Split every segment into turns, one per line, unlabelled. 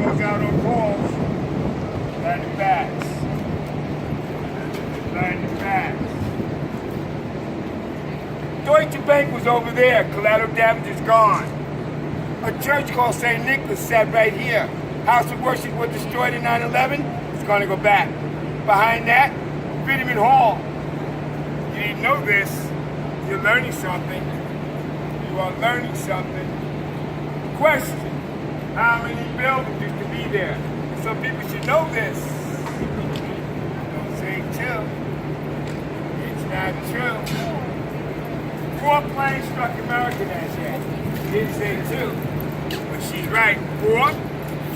goes out on calls. Learn the facts. Learn the facts. Deutsche Bank was over there. Collateral damage is gone. A church called St. Nicholas sat right here. House of worship was destroyed in 9/11. It's going to go back. Behind that, Vitamin Hall. You didn't know this. You're learning something. You are learning something. Question. How many buildings used to be there? Some people should know this. Don't say two. It's not true. 4 planes struck America that day. Didn't say 2. But she's right.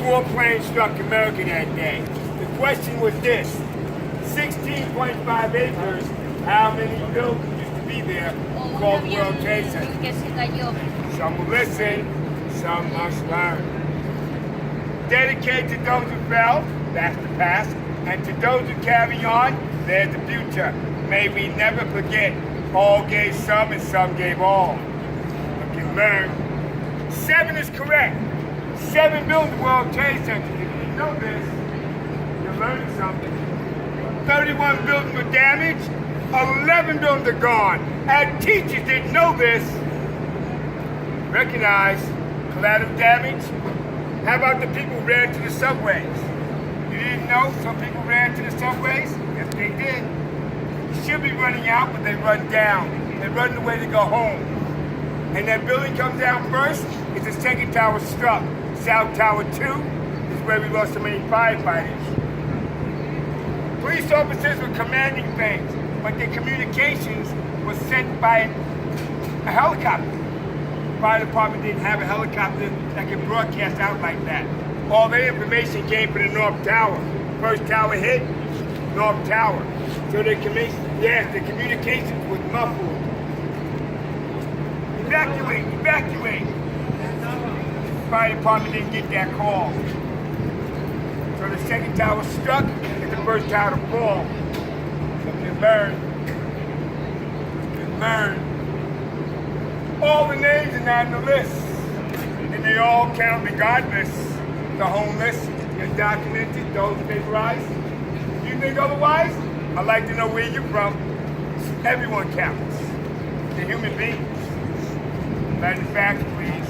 4 planes struck America that day. The question was this. 16.5 acres. How many buildings used to be there called World Trade Center? Some will listen. Some must learn. Dedicated to those who fell, that's the past, and to those who carry on, there's the future. May we never forget, all gave some and some gave all. Look and learn. 7 is correct. 7 built the World Trade Center. If you didn't know this, you're learning something. 31 buildings were damaged, 11 buildings are gone. And teachers didn't know this. Recognize collateral damage. How about the people who ran to the subways? You didn't know some people ran to the subways? Yes, they did. You should be running out, but they run down. They run the way to go home. And that building comes down first. It's the second tower struck. South Tower 2 is where we lost so many firefighters. Police officers were commanding things, but their communications was sent by a helicopter. Fire department didn't have a helicopter that could broadcast out like that. All their information came from the North Tower. First tower hit, North Tower. So the communications was muffled. Evacuate, evacuate. Fire department didn't get that call. So the second tower struck and the first tower to fall. So you learn. You learn. All the names are not on the list. And they all count regardless. The homeless, the undocumented, those vaporized. You think otherwise? I'd like to know where you're from. Everyone counts. They're human beings. Learn the facts, please.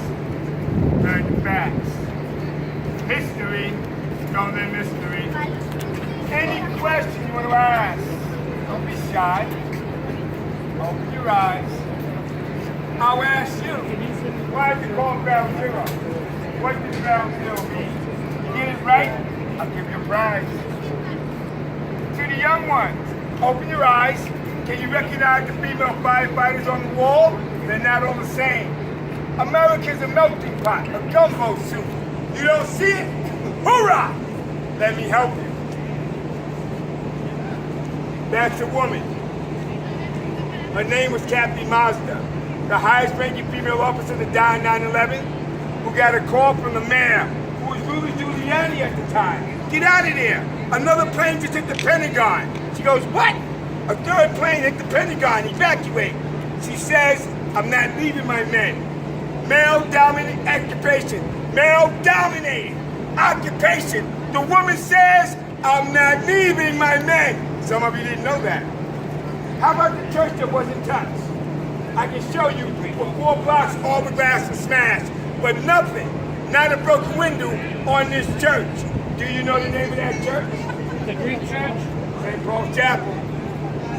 Learn the facts. History, don't learn mystery. Any question you want to ask, don't be shy. Open your eyes. I'll ask you, why is it called ground zero? What does ground zero mean? You get it right, I'll give you a prize. To the young ones, open your eyes. Can you recognize the female firefighters on the wall? They're not all the same. America's a melting pot, a gumbo soup. You don't see it? Hoorah! Let me help you. That's a woman. Her name was Kathy Mazda, the highest ranking female officer that died in 9/11, who got a call from the mayor, who was Rudy Giuliani at the time. Get out of there. Another plane just hit the Pentagon. She goes, what? A third plane hit the Pentagon. Evacuate. She says, I'm not leaving my men. Male-dominated occupation. Male-dominated occupation. The woman says, I'm not leaving my men. Some of you didn't know that. How about the church that wasn't touched? I can show you for 4 blocks all the glass was smashed, but nothing, not a broken window on this church. Do you know the name of that church?
The Greek church?
St. Paul's Chapel.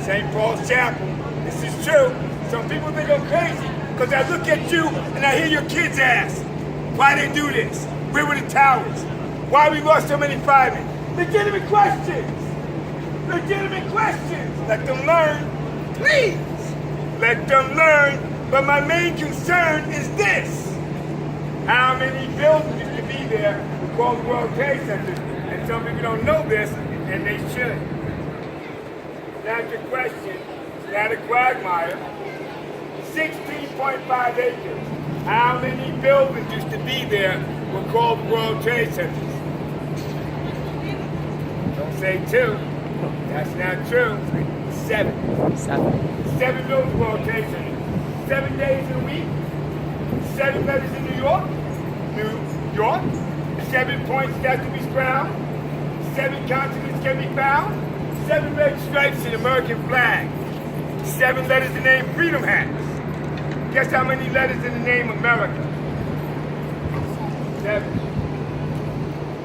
St. Paul's Chapel. This is true. Some people think I'm crazy because I look at you and I hear your kids ask, why they do this? Where were the towers? Why we lost so many firemen? Legitimate questions. Legitimate questions. Let them learn, please. Let them learn. But my main concern is this. How many buildings used to be there called the World Trade Center? And some people don't know this, and they should. That's your question. Not a quagmire. 16.5 acres. How many buildings used to be there were called the World Trade Centers? Don't say 2. That's not true. 7. 7 buildings World Trade Centers. 7 days in a week. 7 letters in New York. New York. 7 points that to be found. 7 continents can be found. 7 red stripes in the American flag. 7 letters the name freedom has. Guess how many letters in the name America? 7.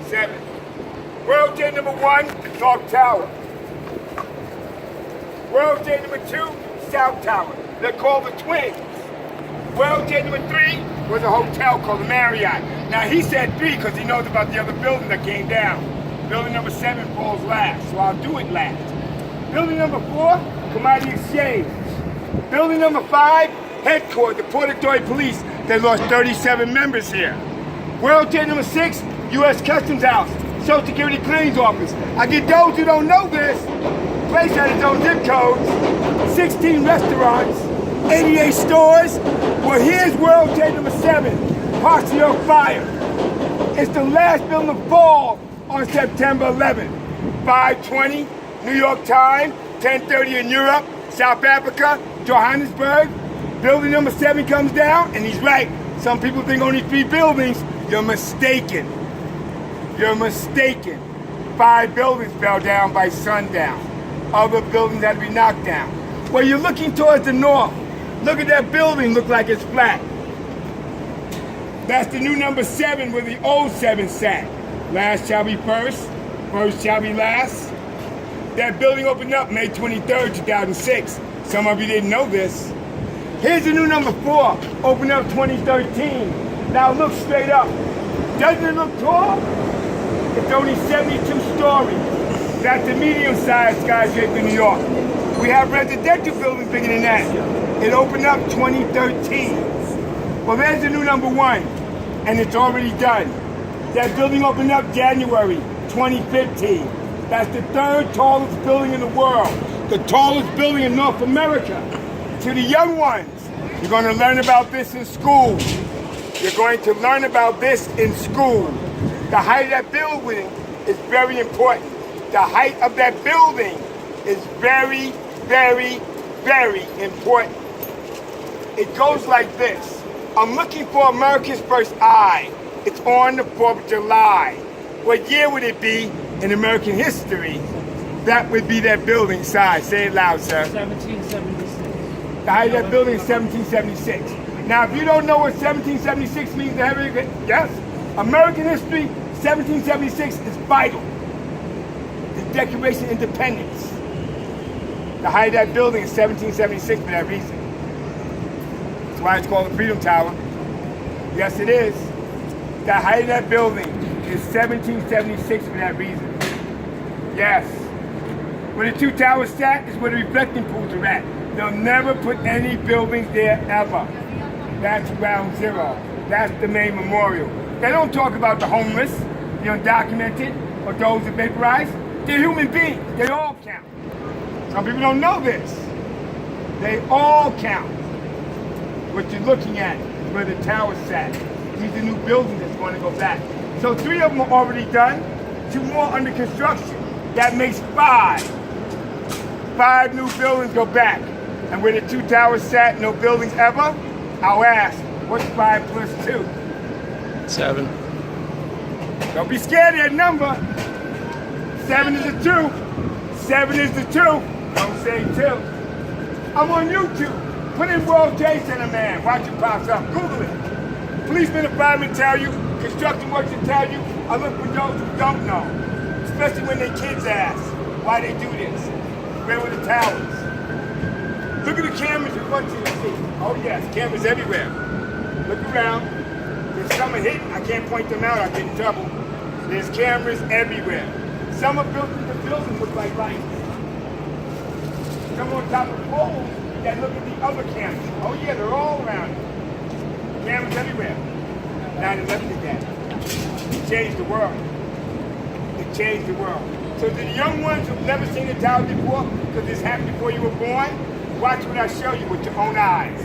7. World Trade number 1, North Tower. World Trade number 2, South Tower. They're called the twins. World Trade number 3 was a hotel called the Marriott. Now he said 3 because he knows about the other building that came down. Building number 7 falls last, so I'll do it last. Building number 4, Commodity Exchange. Building number 5, Headquarters, the Port Authority Police. They lost 37 members here. World Trade number 6, U.S. Customs House, Social Security Claims Office. I get those who don't know this. Place had its own zip codes, 16 restaurants, 88 stores. Well, here's World Trade number 7, Parksy Oak Fire. It's the last building to fall on September 11th. 5:20, New York time, 10:30 in Europe, South Africa, Johannesburg. Building number 7 comes down, and he's right. Some people think only 3 buildings. You're mistaken. You're mistaken. 5 buildings fell down by sundown. Other buildings had to be knocked down. Well, you're looking towards the north. Look at that building, look like it's flat. That's the new number 7 where the old 7 sat. Last shall be first, first shall be last. That building opened up May 23rd, 2006. Some of you didn't know this. Here's the new number 4, opened up 2013. Now look straight up. Doesn't it look tall? It's only 72 stories. That's the medium-sized skyscraper in New York. We have residential buildings bigger than that. It opened up 2013. Well, there's the new number 1, and it's already done. That building opened up January 2015. That's the 3rd tallest building in the world. The tallest building in North America. To the young ones, you're going to learn about this in school. You're going to learn about this in school. The height of that building is very important. The height of that building is very, very, very important. It goes like this. I'm looking for America's first eye. It's on the 4th of July. What year would it be in American history? That would be that building size. Say it loud, sir.
1776.
The height of that building is 1776. Now, if you don't know what 1776 means, yes, American history, 1776 is vital. The Declaration of Independence. The height of that building is 1776 for that reason. That's why it's called the Freedom Tower. Yes, it is. The height of that building is 1776 for that reason. Yes. Where the 2 towers sat is where the reflecting pools are at. They'll never put any buildings there ever. That's ground zero. That's the main memorial. They don't talk about the homeless, the undocumented, or those that vaporized. They're human beings. They all count. Some people don't know this. They all count. What you're looking at is where the tower sat. These are new buildings that's going to go back. So 3 of them are already done, 2 more under construction. That makes 5. 5 new buildings go back. And where the 2 towers sat, no buildings ever, I'll ask, what's 5 plus 2?
7.
Don't be scared of that number. 7 is the 2. 7 is the 2. Don't say 2. I'm on YouTube. Put in World Trade Center man. Watch it pops up. Google it. Policemen and firemen tell you. Construction workers tell you. I look for those who don't know. Especially when their kids ask why they do this. Where were the towers? Look at the cameras in front of you see. Oh yes, cameras everywhere. Look around. There's some are hidden. I can't point them out. I get in trouble. There's cameras everywhere. Some are built in the building look like lights. Some on top of poles that look at the other cameras. Oh yeah, they're all around. Cameras everywhere. 9/11 did that. It changed the world. It changed the world. So to the young ones who've never seen the tower before, because this happened before you were born, watch what I show you with your own eyes.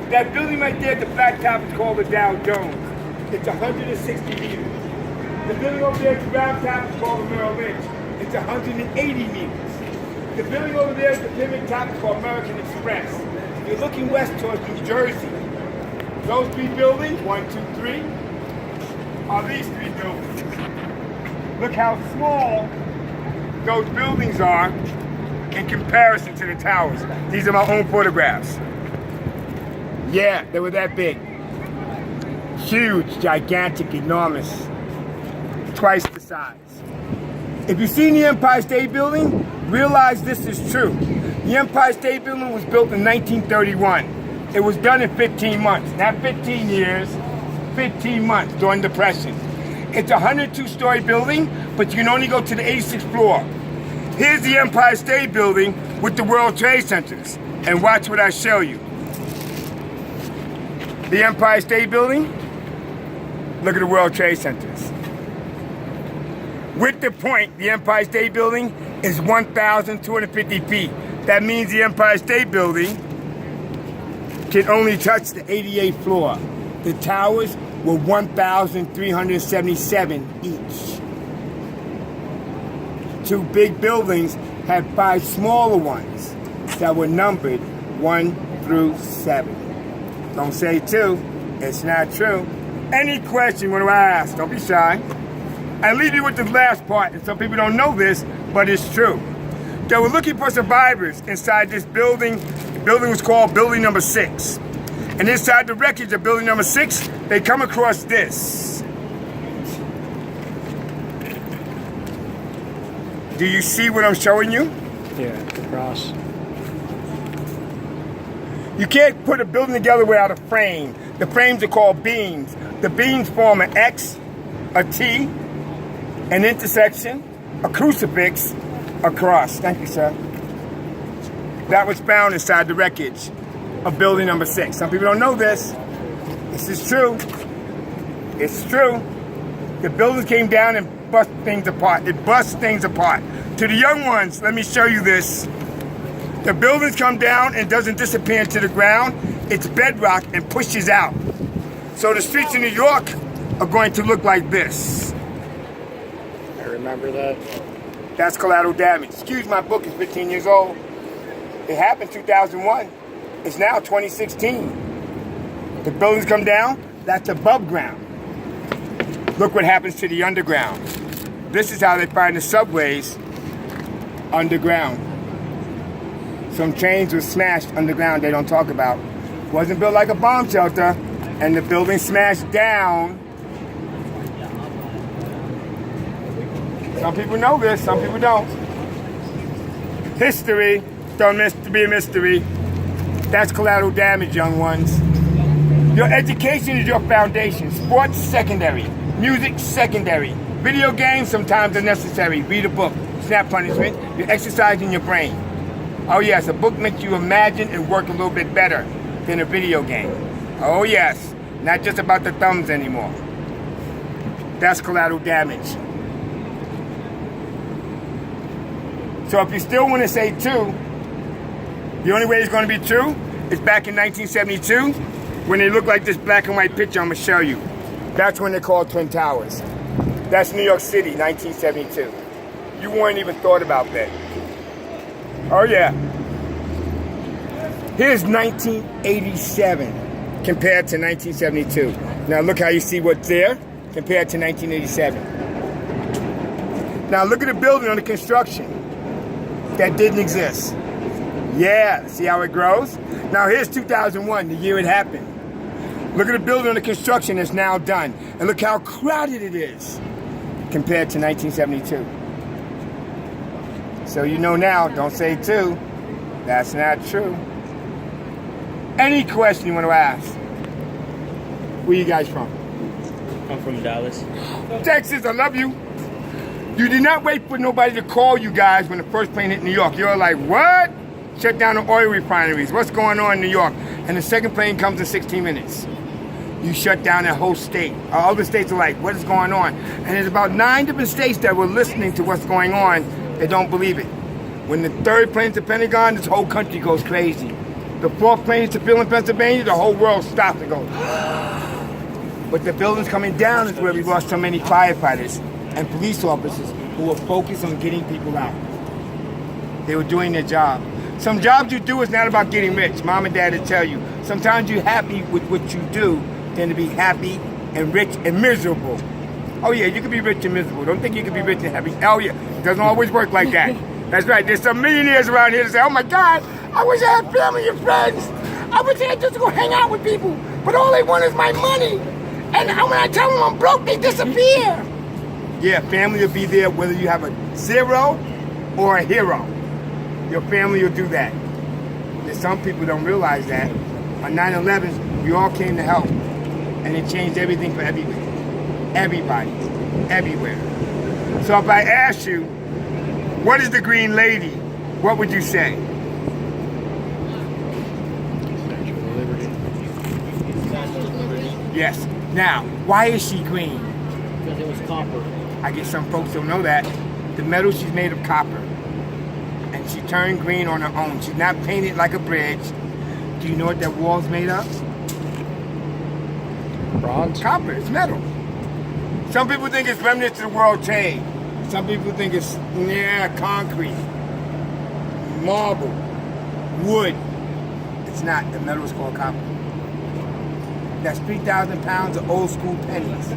That building right there at the flat top is called the Dow Jones. It's 160 meters. The building over there at the round top is called the Merrill Lynch. It's 180 meters. The building over there at the pivot top is called American Express. You're looking west towards New Jersey. Those 3 buildings, 1, 2, 3, are these three buildings. Look how small those buildings are in comparison to the towers. These are my own photographs. Yeah, they were that big. Huge, gigantic, enormous. Twice the size. If you've seen the Empire State Building, realize this is true. The Empire State Building was built in 1931. It was done in 15 months. Not 15 years, 15 months during Depression. It's a 102-story building, but you can only go to the 86th floor. Here's the Empire State Building with the World Trade Centers. And watch what I show you. The Empire State Building, look at the World Trade Centers. With the point, the Empire State Building is 1,250 feet. That means the Empire State Building can only touch the 88th floor. The towers were 1,377 each. Two big buildings had 5 smaller ones that were numbered 1 through 7. Don't say 2, it's not true. Any question when I ask, don't be shy. I leave you with the last part, and some people don't know this, but it's true. They were looking for survivors inside this building. The building was called Building Number 6. And inside the wreckage of Building Number 6, they come across this. Do you see what I'm showing you?
Yeah, the cross.
You can't put a building together without a frame. The frames are called beams. The beams form an X, a T, an intersection, a crucifix, a cross. Thank you, sir. That was found inside the wreckage of Building Number 6. Some people don't know this. This is true. It's true. The buildings came down and bust things apart. It busts things apart. To the young ones, let me show you this. The buildings come down and doesn't disappear into the ground. It's bedrock and pushes out. So the streets in New York are going to look like this.
I remember that.
That's collateral damage. Excuse my book, is 15 years old. It happened 2001. It's now 2016. The buildings come down, that's above ground. Look what happens to the underground. This is how they find the subways underground. Some trains were smashed underground they don't talk about. Wasn't built like a bomb shelter, and the building smashed down. Some people know this, some people don't. History don't miss to be a mystery. That's collateral damage, young ones. Your education is your foundation. Sports, secondary. Music, secondary. Video games sometimes are necessary. Read a book. It's not punishment. You're exercising your brain. Oh yes, a book makes you imagine and work a little bit better than a video game. Oh yes, not just about the thumbs anymore. That's collateral damage. So if you still want to say 2, the only way it's going to be true is back in 1972 when they look like this black and white picture I'm going to show you. That's when they're called Twin Towers. That's New York City, 1972. You weren't even thought about that. Oh yeah. Here's 1987 compared to 1972. Now look how you see what's there compared to 1987. Now look at the building under construction that didn't exist. Yeah, see how it grows? Now here's 2001, the year it happened. Look at the building under construction that's now done. And look how crowded it is compared to 1972. So you know now, don't say 2. That's not true. Any question you want to ask? Where you guys from?
I'm from Dallas.
Texas, I love you. You did not wait for nobody to call you guys when the first plane hit New York. You're like, what? Shut down the oil refineries. What's going on in New York? And the second plane comes in 16 minutes. You shut down that whole state. Other states are like, what is going on? And there's about 9 different states that were listening to what's going on. They don't believe it. When the third plane's to Pentagon, this whole country goes crazy. The fourth plane is to Phil in Pennsylvania, the whole world stops and goes. But the buildings coming down is where we lost so many firefighters and police officers who were focused on getting people out. They were doing their job. Some jobs you do is not about getting rich. Mom and dad will tell you. Sometimes you're happy with what you do than to be happy and rich and miserable Oh yeah, you can be rich and miserable. Don't think you can be rich and happy. Oh yeah, it doesn't always work like that. That's right. There's some millionaires around here that say, oh my God, I wish I had family and friends. I wish I had just to go hang out with people. But all they want is my money. And when I tell them I'm broke, they disappear. Yeah, family will be there whether you have a zero or a hero. Your family will do that. And some people don't realize that. On 9/11, we all came to help. And it changed everything for everybody. Everybody. Everywhere. So if I ask you, what is the Green Lady? What would you say? Yes. Now, why is she green?
Because it was copper.
I guess some folks don't know that. The metal, she's made of copper. And she turned green on her own. She's not painted like a bridge. Do you know what that wall's made of?
Bronze?
Copper. It's metal. Some people think it's remnants of the World Trade. Some people think it's, concrete, marble, wood. It's not. The metal is called copper. That's 3,000 pounds of old school pennies.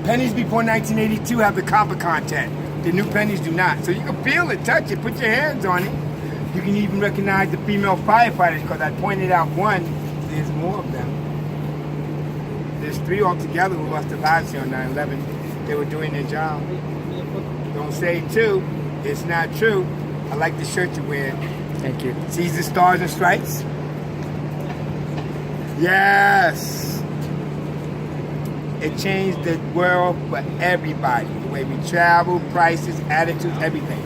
Pennies before 1982 have the copper content. The new pennies do not. So you can feel it, touch it, put your hands on it. You can even recognize the female firefighters because I pointed out one. There's more of them. There's 3 altogether who lost their lives here on 9/11. They were doing their job. Don't say 2. It's not true. I like the shirt you're wearing.
Thank you.
Sees the stars and stripes? Yes. It changed the world for everybody. The way we travel, prices, attitudes, everything.